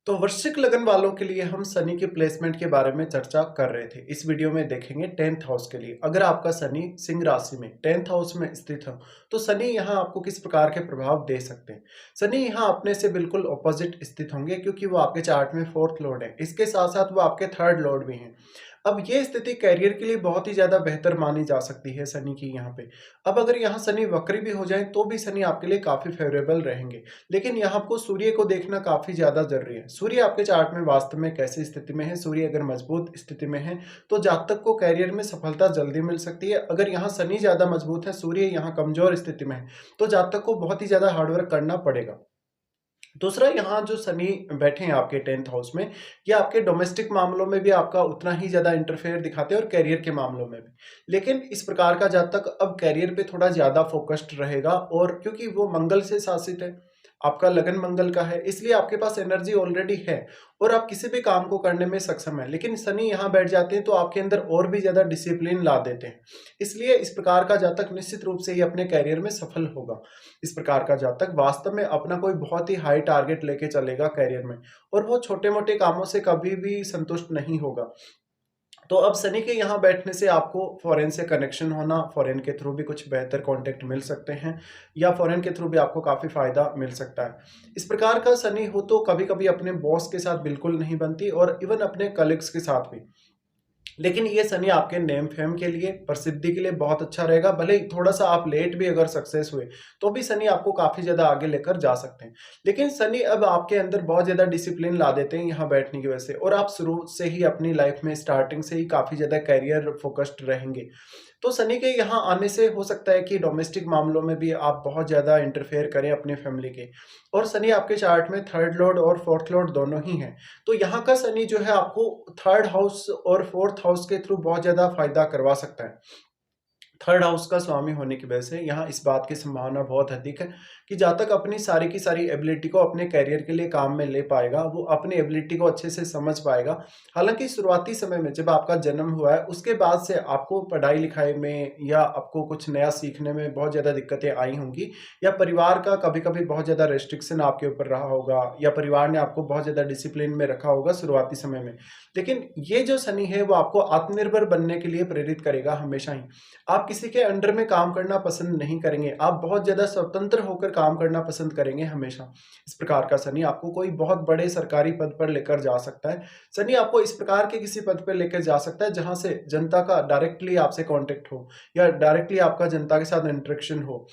तो वृश्चिक लगन वालों के लिए हम शनि के प्लेसमेंट के बारे में चर्चा कर रहे थे। इस वीडियो में देखेंगे 10th हाउस के लिए। अगर आपका शनि सिंह राशि में 10th हाउस में स्थित हो तो शनि यहाँ आपको किस प्रकार के प्रभाव दे सकते हैं। शनि यहाँ अपने से बिल्कुल ऑपोजिट स्थित होंगे क्योंकि वो आपके चार्ट में 4th लॉर्ड है। इसके साथ साथ वो आपके 3rd लॉर्ड भी हैं। अब ये स्थिति कैरियर के लिए बहुत ही ज्यादा बेहतर मानी जा सकती है शनि की यहाँ पे। अब अगर यहाँ शनि वक्री भी हो जाए तो भी शनि आपके लिए काफी फेवरेबल रहेंगे। लेकिन यहाँ आपको सूर्य को देखना काफी ज्यादा जरूरी है। सूर्य आपके चार्ट में वास्तव में कैसी स्थिति में है। सूर्य अगर मजबूत स्थिति में है तो जातक को कैरियर में सफलता जल्दी मिल सकती है। अगर यहाँ शनि ज्यादा मजबूत है, सूर्य यहाँ कमजोर स्थिति में है, तो जातक को बहुत ही ज्यादा हार्डवर्क करना पड़ेगा। दूसरा, यहाँ जो शनि बैठे हैं आपके 10th हाउस में, ये आपके डोमेस्टिक मामलों में भी आपका उतना ही ज्यादा इंटरफेयर दिखाते हैं और कैरियर के मामलों में भी। लेकिन इस प्रकार का जातक अब कैरियर पे थोड़ा ज्यादा फोकस्ड रहेगा, और क्योंकि वो मंगल से शासित है, आपका लगन मंगल का है, इसलिए आपके पास एनर्जी ऑलरेडी है और आप किसी भी काम को करने में सक्षम है। लेकिन शनि यहाँ बैठ जाते हैं तो आपके अंदर और भी ज्यादा डिसिप्लिन ला देते हैं। इसलिए इस प्रकार का जातक निश्चित रूप से ही अपने कैरियर में सफल होगा। इस प्रकार का जातक वास्तव में अपना कोई बहुत ही हाई टारगेट लेके चलेगा कैरियर में, और वो छोटे मोटे कामों से कभी भी संतुष्ट नहीं होगा। तो अब शनि के यहाँ बैठने से आपको फॉरेन से कनेक्शन होना, फॉरेन के थ्रू भी कुछ बेहतर कॉन्टेक्ट मिल सकते हैं, या फॉरेन के थ्रू भी आपको काफी फायदा मिल सकता है। इस प्रकार का शनि हो तो कभी कभी अपने बॉस के साथ बिल्कुल नहीं बनती, और इवन अपने कलीग्स के साथ भी। लेकिन ये शनि आपके नेम फेम के लिए, प्रसिद्धि के लिए बहुत अच्छा रहेगा। भले ही थोड़ा सा आप लेट भी अगर सक्सेस हुए तो भी शनि आपको काफी ज्यादा आगे लेकर जा सकते हैं। लेकिन शनि अब आपके अंदर बहुत ज्यादा डिसिप्लिन ला देते हैं यहाँ बैठने की वजह से, और आप शुरू से ही अपनी लाइफ में स्टार्टिंग से ही काफी ज्यादा करियर फोकस्ड रहेंगे। तो शनि के यहाँ आने से हो सकता है कि डोमेस्टिक मामलों में भी आप बहुत ज्यादा इंटरफेयर करें अपनी फैमिली के। और शनि आपके चार्ट में 3rd लॉर्ड और 4th लॉर्ड दोनों ही हैं। तो यहाँ का शनि जो है आपको 3rd हाउस और 4th हाउस के थ्रू बहुत ज्यादा फायदा करवा सकता है। 3rd हाउस का स्वामी होने की वजह से यहाँ इस बात की संभावना बहुत अधिक है कि जातक अपनी सारी की सारी एबिलिटी को अपने कैरियर के लिए काम में ले पाएगा, वो अपनी एबिलिटी को अच्छे से समझ पाएगा। हालांकि शुरुआती समय में जब आपका जन्म हुआ है उसके बाद से आपको पढ़ाई लिखाई में या आपको कुछ नया सीखने में बहुत ज़्यादा दिक्कतें आई होंगी, या परिवार का कभी कभी बहुत ज़्यादा रेस्ट्रिक्शन आपके ऊपर रहा होगा, या परिवार ने आपको बहुत ज़्यादा डिसिप्लिन में रखा होगा शुरुआती समय में। लेकिन ये जो शनि है वो आपको आत्मनिर्भर बनने के लिए प्रेरित करेगा हमेशा ही। आप किसी के अंडर में काम करना पसंद नहीं करेंगे, आप बहुत ज्यादा स्वतंत्र होकर काम करना पसंद करेंगे हमेशा। इस प्रकार का शनि आपको कोई बहुत बड़े सरकारी पद पर लेकर जा सकता है। शनि आपको इस प्रकार के किसी पद पर लेकर जा सकता है जहां से जनता का डायरेक्टली आपसे कांटेक्ट हो, या डायरेक्टली आपका जनता के साथ इंटरेक्शन हो।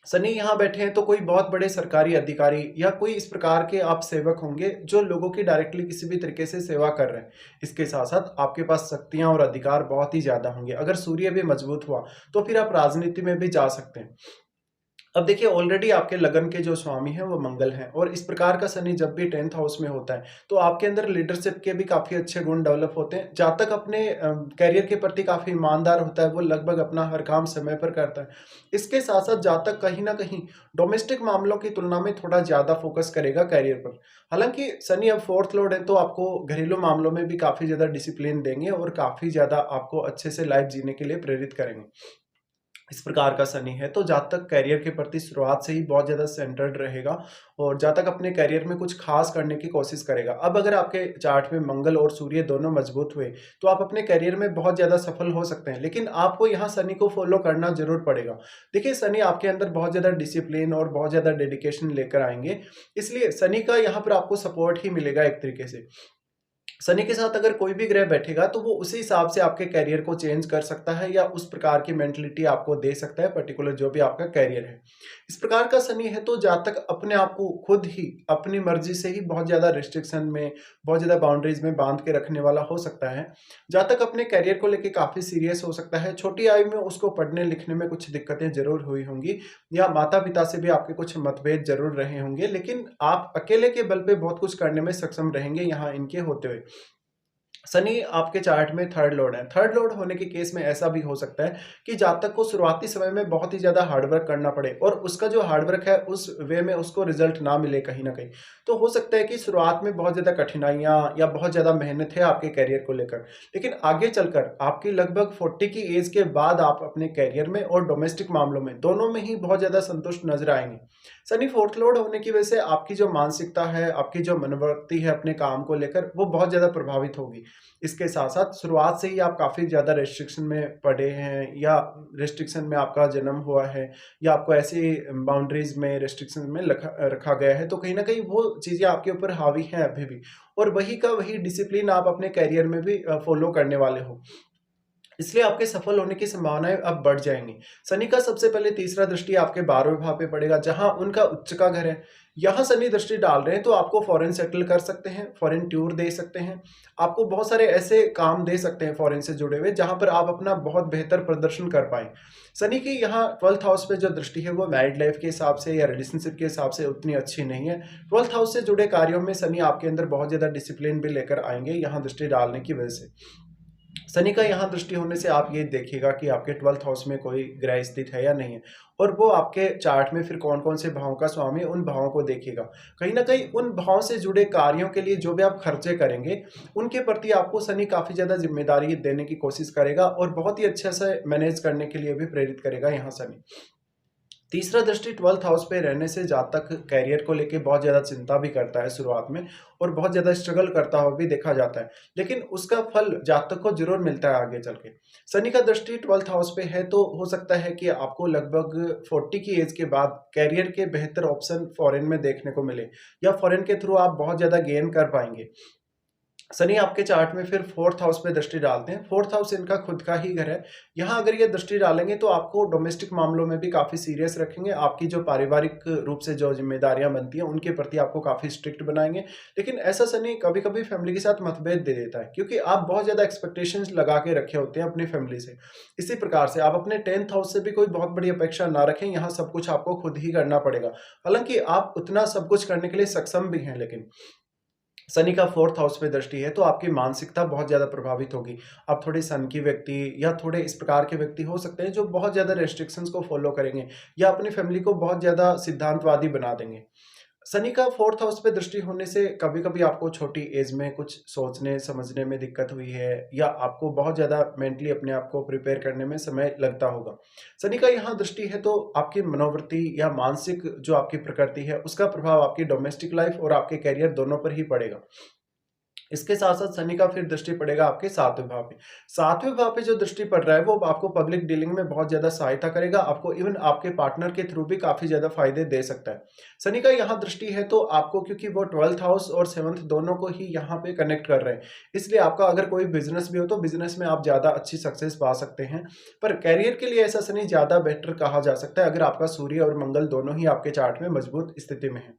शनि यहाँ बैठे हैं तो कोई बहुत बड़े सरकारी अधिकारी या कोई इस प्रकार के आप सेवक होंगे जो लोगों की डायरेक्टली किसी भी तरीके से सेवा कर रहे हैं। इसके साथ साथ आपके पास शक्तियां और अधिकार बहुत ही ज्यादा होंगे। अगर सूर्य भी मजबूत हुआ तो फिर आप राजनीति में भी जा सकते हैं। अब देखिए, ऑलरेडी आपके लगन के जो स्वामी हैं वो मंगल हैं, और इस प्रकार का शनि जब भी 10th हाउस में होता है तो आपके अंदर लीडरशिप के भी काफी अच्छे गुण डेवलप होते हैं। जातक अपने कैरियर के प्रति काफी ईमानदार होता है, वो लगभग अपना हर काम समय पर करता है। इसके साथ साथ जातक कहीं ना कहीं डोमेस्टिक मामलों की तुलना में थोड़ा ज्यादा फोकस करेगा कैरियर पर। हालांकि शनि अब 4th लॉर्ड है तो आपको घरेलू मामलों में भी काफी ज्यादा डिसिप्लिन देंगे और काफी ज्यादा आपको अच्छे से लाइफ जीने के लिए प्रेरित करेंगे। इस प्रकार का शनि है तो जातक कैरियर के प्रति शुरुआत से ही बहुत ज्यादा सेंटर्ड रहेगा, और जातक अपने कैरियर में कुछ खास करने की कोशिश करेगा। अब अगर आपके चार्ट में मंगल और सूर्य दोनों मजबूत हुए तो आप अपने कैरियर में बहुत ज्यादा सफल हो सकते हैं, लेकिन आपको यहाँ शनि को फॉलो करना जरूर पड़ेगा। देखिए, शनि आपके अंदर बहुत ज्यादा डिसिप्लिन और बहुत ज्यादा डेडिकेशन लेकर आएंगे, इसलिए शनि का यहाँ पर आपको सपोर्ट ही मिलेगा एक तरीके से। शनि के साथ अगर कोई भी ग्रह बैठेगा तो वो उसी हिसाब से आपके कैरियर को चेंज कर सकता है, या उस प्रकार की मेंटलिटी आपको दे सकता है पर्टिकुलर जो भी आपका कैरियर है। इस प्रकार का शनि है तो जातक अपने आप को खुद ही अपनी मर्जी से ही बहुत ज्यादा रिस्ट्रिक्शन में, बहुत ज्यादा बाउंड्रीज में बांध के रखने वाला हो सकता है। जातक अपने कैरियर को लेकर काफी सीरियस हो सकता है। छोटी आयु में उसको पढ़ने लिखने में कुछ दिक्कतें जरूर हुई होंगी, या माता पिता से भी आपके कुछ मतभेद जरूर रहे होंगे, लेकिन आप अकेले के बल पे बहुत कुछ करने में सक्षम रहेंगे यहाँ इनके होते हुए। शनि आपके चार्ट में थर्ड लॉर्ड है। थर्ड लॉर्ड होने के केस में ऐसा भी हो सकता है कि जातक को शुरुआती समय में बहुत ही ज़्यादा हार्ड वर्क करना पड़े और उसका जो हार्ड वर्क है उस वे में उसको रिजल्ट ना मिले कहीं न कहीं। तो हो सकता है कि शुरुआत में बहुत ज़्यादा कठिनाइयाँ या बहुत ज़्यादा मेहनत है आपके करियर को लेकर। लेकिन आगे चलकर आपकी लगभग 40 की एज के बाद आप अपने करियर में और डोमेस्टिक मामलों में दोनों में ही बहुत ज़्यादा संतुष्ट नज़र आएँगे। शनि फोर्थ लॉर्ड होने की वजह से आपकी जो मानसिकता है, आपकी जो मनोवृत्ति है अपने काम को लेकर वो बहुत ज़्यादा प्रभावित होगी। इसके साथ-साथ शुरुआत से ही आप काफ़ी ज़्यादा रिस्ट्रिक्शन में पड़े हैं या रिस्ट्रिक्शन में आपका जन्म हुआ है या आपको ऐसी बाउंड्रीज़ में, रिस्ट्रिक्शन में लखा रखा गया है, तो कहीं न कहीं वो चीज़ें आपके ऊपर हावी हैं अभी भी और वही का वही डिसिप्लिन आप अपने करियर में भी फ़ॉलो करने वाले हो। इसलिए आपके सफल होने की संभावनाएँ अब बढ़ जाएँगी। शनि का सबसे पहले तीसरा दृष्टि आपके 12वें भाव पे पड़ेगा, जहाँ उनका उच्च का घर है। यहाँ शनि दृष्टि डाल रहे हैं, तो आपको फ़ॉरेन सेटल कर सकते हैं, फ़ॉरेन टूर दे सकते हैं। आपको बहुत सारे ऐसे काम दे सकते हैं फ़ॉरेन से जुड़े हुए, जहाँ पर आप अपना बहुत बेहतर प्रदर्शन कर पाएँ। शनि की यहाँ 12th हाउस पे जो दृष्टि है, वो मैरिड लाइफ़ के हिसाब से या रिलेशनशिप के हिसाब से उतनी अच्छी नहीं है। 12th हाउस से जुड़े कार्यों में शनि आपके अंदर बहुत ज़्यादा डिसिप्लिन भी लेकर आएँगे, यहाँ दृष्टि डालने की वजह से। शनि का यहाँ दृष्टि होने से आप ये देखिएगा कि आपके 12th हाउस में कोई ग्रह स्थित है या नहीं है और वो आपके चार्ट में फिर कौन-कौन से भावों का स्वामी है, उन भावों को देखिएगा। कहीं न कहीं उन भावों से जुड़े कार्यों के लिए जो भी आप खर्चे करेंगे, उनके प्रति आपको शनि काफ़ी ज़्यादा ज़िम्मेदारी देने की कोशिश करेगा और बहुत ही अच्छे से मैनेज करने के लिए भी प्रेरित करेगा यहाँ शनि। तीसरा दृष्टि 12th हाउस पे रहने से जातक करियर को लेके बहुत ज़्यादा चिंता भी करता है शुरुआत में और बहुत ज़्यादा स्ट्रगल करता हुआ भी देखा जाता है। लेकिन उसका फल जातक को ज़रूर मिलता है आगे चल के। शनि का दृष्टि 12th हाउस पे है तो हो सकता है कि आपको लगभग 40 की एज के बाद करियर के बेहतर ऑप्शन फॉरेन में देखने को मिले या फॉरेन के थ्रू आप बहुत ज़्यादा गेन कर पाएँगे। शनि आपके चार्ट में फिर 4th हाउस पे दृष्टि डालते हैं। 4th हाउस इनका खुद का ही घर है। यहाँ अगर ये दृष्टि डालेंगे तो आपको डोमेस्टिक मामलों में भी काफ़ी सीरियस रखेंगे। आपकी जो पारिवारिक रूप से जो ज़िम्मेदारियाँ बनती हैं, उनके प्रति आपको काफ़ी स्ट्रिक्ट बनाएँगे। लेकिन ऐसा शनि कभी-कभी फैमिली के साथ मतभेद दे देता है, क्योंकि आप बहुत ज़्यादा एक्सपेक्टेशंस लगा के रखे होते हैं अपनी फैमिली से। इसी प्रकार से आप अपने 10th हाउस से भी कोई बहुत बड़ी अपेक्षा ना रखें, यहाँ सब कुछ आपको खुद ही करना पड़ेगा। हालाँकि आप उतना सब कुछ करने के लिए सक्षम भी हैं, लेकिन शनि का 4th हाउस पे दृष्टि है तो आपकी मानसिकता बहुत ज़्यादा प्रभावित होगी। आप थोड़े सन की व्यक्ति या थोड़े इस प्रकार के व्यक्ति हो सकते हैं जो बहुत ज़्यादा रिस्ट्रिक्शंस को फ़ॉलो करेंगे या अपनी फैमिली को बहुत ज़्यादा सिद्धांतवादी बना देंगे। शनि का 4th हाउस पे दृष्टि होने से कभी-कभी आपको छोटी एज में कुछ सोचने समझने में दिक्कत हुई है या आपको बहुत ज़्यादा मेंटली अपने आप को प्रिपेयर करने में समय लगता होगा। शनि का यहाँ दृष्टि है तो आपकी मनोवृत्ति या मानसिक जो आपकी प्रकृति है, उसका प्रभाव आपकी डोमेस्टिक लाइफ और आपके करियर दोनों पर ही पड़ेगा। इसके साथ-साथ शनि का फिर दृष्टि पड़ेगा आपके 7वें भाव पे। 7वें भाव पे जो दृष्टि पड़ रहा है वो आपको पब्लिक डीलिंग में बहुत ज़्यादा सहायता करेगा, आपको इवन आपके पार्टनर के थ्रू भी काफ़ी ज़्यादा फ़ायदे दे सकता है। शनि का यहाँ दृष्टि है तो आपको, क्योंकि वो 12th हाउस और 7th दोनों को ही यहाँ पे कनेक्ट कर रहे हैं, इसलिए आपका अगर कोई बिज़नेस भी हो तो बिज़नेस में आप ज़्यादा अच्छी सक्सेस पा सकते हैं। पर करियर के लिए ऐसा शनि ज़्यादा बेटर कहा जा सकता है अगर आपका सूर्य और मंगल दोनों ही आपके चार्ट में मजबूत स्थिति में है।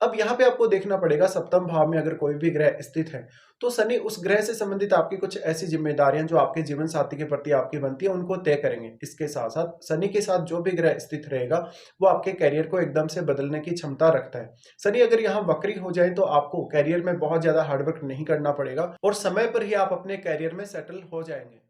अब यहाँ पे आपको देखना पड़ेगा 7th भाव में अगर कोई भी ग्रह स्थित है, तो शनि उस ग्रह से संबंधित आपकी कुछ ऐसी ज़िम्मेदारियाँ जो आपके जीवन साथी के प्रति आपकी बनती है, उनको तय करेंगे। इसके साथ-साथ शनि के साथ जो भी ग्रह स्थित रहेगा, वो आपके करियर को एकदम से बदलने की क्षमता रखता है। शनि अगर यहाँ वक्री हो जाए, तो आपको करियर में बहुत ज़्यादा हार्ड वर्क नहीं करना पड़ेगा और समय पर ही आप अपने करियर में सेटल हो जाएँगे।